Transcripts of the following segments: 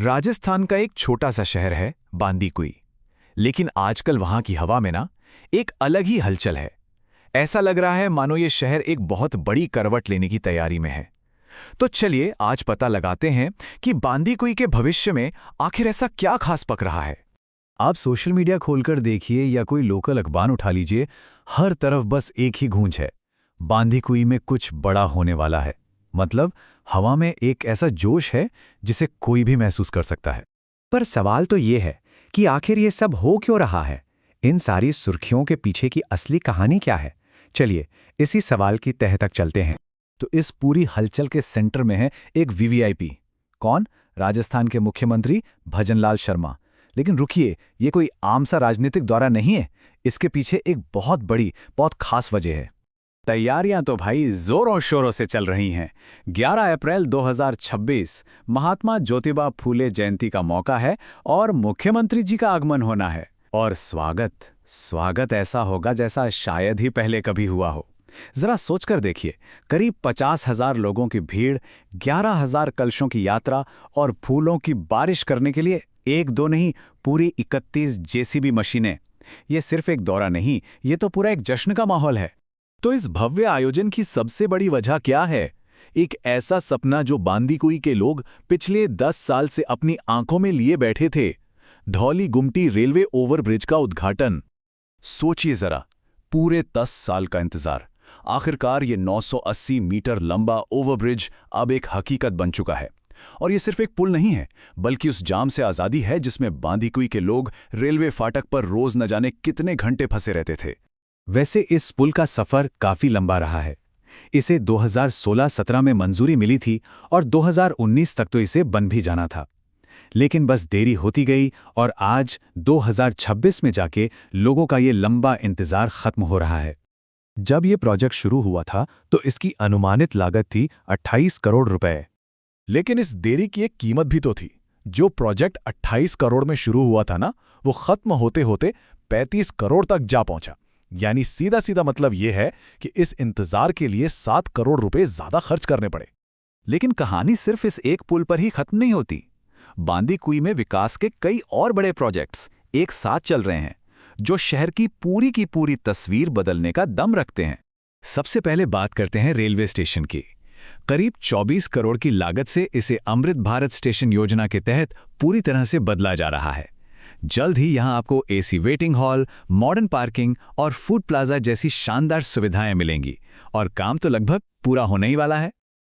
राजस्थान का एक छोटा सा शहर है बांदीकुई। लेकिन आजकल वहां की हवा में ना एक अलग ही हलचल है। ऐसा लग रहा है मानो ये शहर एक बहुत बड़ी करवट लेने की तैयारी में है। तो चलिए आज पता लगाते हैं कि बांदीकुई के भविष्य में आखिर ऐसा क्या खास पक रहा है। आप सोशल मीडिया खोलकर देखिए या कोई लोकल अखबार उठा लीजिए, हर तरफ बस एक ही गूंज है। बांदीकुई में कुछ बड़ा होने वाला है। मतलब हवा में एक ऐसा जोश है जिसे कोई भी महसूस कर सकता है। पर सवाल तो ये है कि आखिर ये सब हो क्यों रहा है? इन सारी सुर्खियों के पीछे की असली कहानी क्या है? चलिए इसी सवाल की तह तक चलते हैं। तो इस पूरी हलचल के सेंटर में है एक वीवीआईपी। कौन? राजस्थान के मुख्यमंत्री भजनलाल शर्मा। लेकिन रुकिए, ये कोई आम सा राजनीतिक दौरा नहीं है। इसके पीछे एक बहुत बड़ी, बहुत खास वजह है। तैयारियां तो भाई जोरों शोरों से चल रही हैं। 11 अप्रैल 2026 महात्मा ज्योतिबा फूले जयंती का मौका है और मुख्यमंत्री जी का आगमन होना है। और स्वागत ऐसा होगा जैसा शायद ही पहले कभी हुआ हो। जरा सोचकर देखिए, करीब 50,000 लोगों की भीड़, 11,000 कलशों की यात्रा और फूलों की बारिश करने के लिए एक दो नहीं, पूरी 31 जेसीबी मशीनें। ये सिर्फ एक दौरा नहीं, ये तो पूरा एक जश्न का माहौल है। तो इस भव्य आयोजन की सबसे बड़ी वजह क्या है? एक ऐसा सपना जो बांदीकुई के लोग पिछले 10 साल से अपनी आंखों में लिए बैठे थे। धौली गुमटी रेलवे ओवरब्रिज का उद्घाटन। सोचिए जरा, पूरे 10 साल का इंतजार। आखिरकार ये 980 मीटर लंबा ओवरब्रिज अब एक हकीकत बन चुका है। और ये सिर्फ एक पुल नहीं है, बल्कि उस जाम से आज़ादी है जिसमें बांदीकुई के लोग रेलवे फाटक पर रोज न जाने कितने घंटे फंसे रहते थे। वैसे इस पुल का सफर काफी लंबा रहा है। इसे 2016-17 में मंजूरी मिली थी और 2019 तक तो इसे बन भी जाना था। लेकिन बस देरी होती गई और आज 2026 में जाके लोगों का ये लंबा इंतजार खत्म हो रहा है। जब ये प्रोजेक्ट शुरू हुआ था तो इसकी अनुमानित लागत थी 28 करोड़ रुपए। लेकिन इस देरी की एक कीमत भी तो थी। जो प्रोजेक्ट 28 करोड़ में शुरू हुआ था ना, वो खत्म होते होते 35 करोड़ तक जा पहुंचा। यानी सीधा सीधा मतलब यह है कि इस इंतजार के लिए 7 करोड़ रुपए ज्यादा खर्च करने पड़े। लेकिन कहानी सिर्फ इस एक पुल पर ही खत्म नहीं होती। बांदीकुई में विकास के कई और बड़े प्रोजेक्ट्स एक साथ चल रहे हैं जो शहर की पूरी तस्वीर बदलने का दम रखते हैं। सबसे पहले बात करते हैं रेलवे स्टेशन की। करीब 24 करोड़ की लागत से इसे अमृत भारत स्टेशन योजना के तहत पूरी तरह से बदला जा रहा है। जल्द ही यहां आपको AC waiting hall, modern parking और फूड प्लाजा जैसी शानदार सुविधाएं मिलेंगी और काम तो लगभग पूरा होने ही वाला है।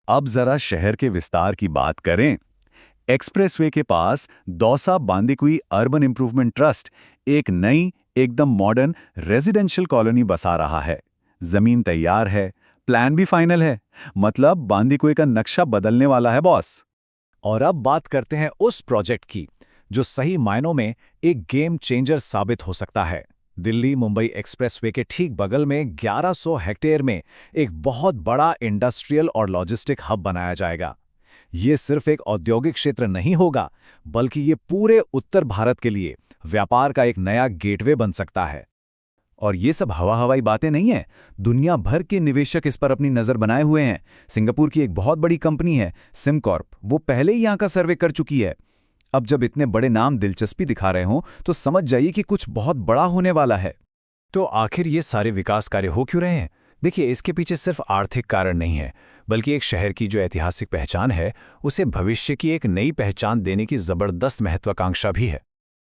अब जरा शहर के विस्तार की बात करें। एक्सप्रेसवे के पास Dausa Bandikui urban improvement trust एक नई, एकदम मॉडर्न रेजिडेंशियल कॉलोनी बसा रहा है। जमीन तैयार है, प्लान भी फाइनल है। मतलब बांदीकुई का नक्शा बदलने वाला है बॉस। और अब बात करते हैं उस प्रोजेक्ट की जो सही मायनों में एक गेम चेंजर साबित हो सकता है। दिल्ली मुंबई एक्सप्रेसवे के ठीक बगल में 1100 हेक्टेयर में एक बहुत बड़ा इंडस्ट्रियल और लॉजिस्टिक हब बनाया जाएगा। ये सिर्फ एक औद्योगिक क्षेत्र नहीं होगा, बल्कि ये पूरे उत्तर भारत के लिए व्यापार का एक नया गेटवे बन सकता है। और ये सब हवाई बातें नहीं है। दुनिया भर के निवेशक इस पर अपनी नजर बनाए हुए हैं। सिंगापुर की एक बहुत बड़ी कंपनी है सिमकॉर्प, वो पहले ही यहाँ का सर्वे कर चुकी है। अब जब इतने बड़े नाम दिलचस्पी दिखा रहे हों तो समझ जाइए कि कुछ बहुत बड़ा होने वाला है। तो आखिर ये सारे विकास कार्य हो क्यों रहे हैं? देखिए, इसके पीछे सिर्फ आर्थिक कारण नहीं है, बल्कि एक शहर की जो ऐतिहासिक पहचान है उसे भविष्य की एक नई पहचान देने की जबरदस्त महत्वाकांक्षा भी है।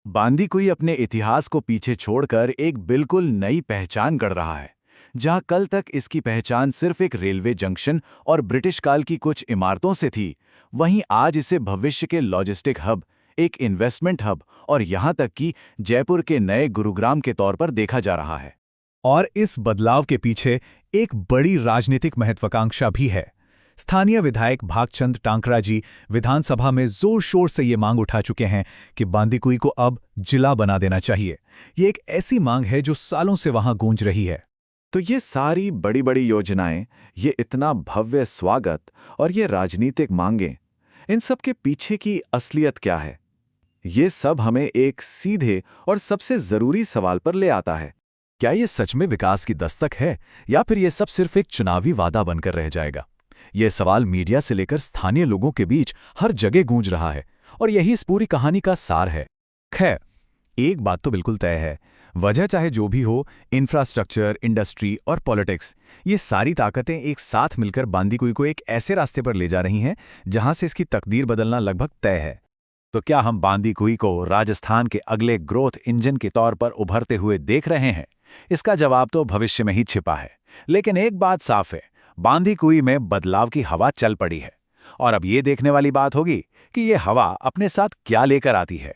बांदीकुई अपने इतिहास को पीछे छोड़कर एक बिल्कुल नई पहचान गढ़ रहा है। जहां कल तक इसकी पहचान सिर्फ एक रेलवे जंक्शन और ब्रिटिश काल की कुछ इमारतों से थी, वहीं आज इसे भविष्य के लॉजिस्टिक हब, एक इन्वेस्टमेंट हब और यहां तक कि जयपुर के नए गुरुग्राम के तौर पर देखा जा रहा है। और इस बदलाव के पीछे एक बड़ी राजनीतिक महत्वाकांक्षा भी है। स्थानीय विधायक भागचंद टांकरा जी विधानसभा में जोर शोर से ये मांग उठा चुके हैं कि बांदीकुई को अब जिला बना देना चाहिए। ये एक ऐसी मांग है जो सालों से वहां गूंज रही है। तो ये सारी बड़ी बड़ी योजनाएं, ये इतना भव्य स्वागत और ये राजनीतिक मांगें, इन सब के पीछे की असलियत क्या है? ये सब हमें एक सीधे और सबसे जरूरी सवाल पर ले आता है। क्या ये सच में विकास की दस्तक है या फिर ये सब सिर्फ एक चुनावी वादा बनकर रह जाएगा? ये सवाल मीडिया से लेकर स्थानीय लोगों के बीच हर जगह गूंज रहा है और यही इस पूरी कहानी का सार है। खैर, एक बात तो बिल्कुल तय है, वजह चाहे जो भी हो, इंफ्रास्ट्रक्चर, इंडस्ट्री और पॉलिटिक्स, ये सारी ताकतें एक साथ मिलकर बांदीकुई को एक ऐसे रास्ते पर ले जा रही हैं जहां से इसकी तकदीर बदलना लगभग तय है। तो क्या हम बांदीकुई को राजस्थान के अगले ग्रोथ इंजन के तौर पर उभरते हुए देख रहे हैं? इसका जवाब तो भविष्य में ही छिपा है। लेकिन एक बात साफ है, बांदीकुई में बदलाव की हवा चल पड़ी है। और अब ये देखने वाली बात होगी कि ये हवा अपने साथ क्या लेकर आती है।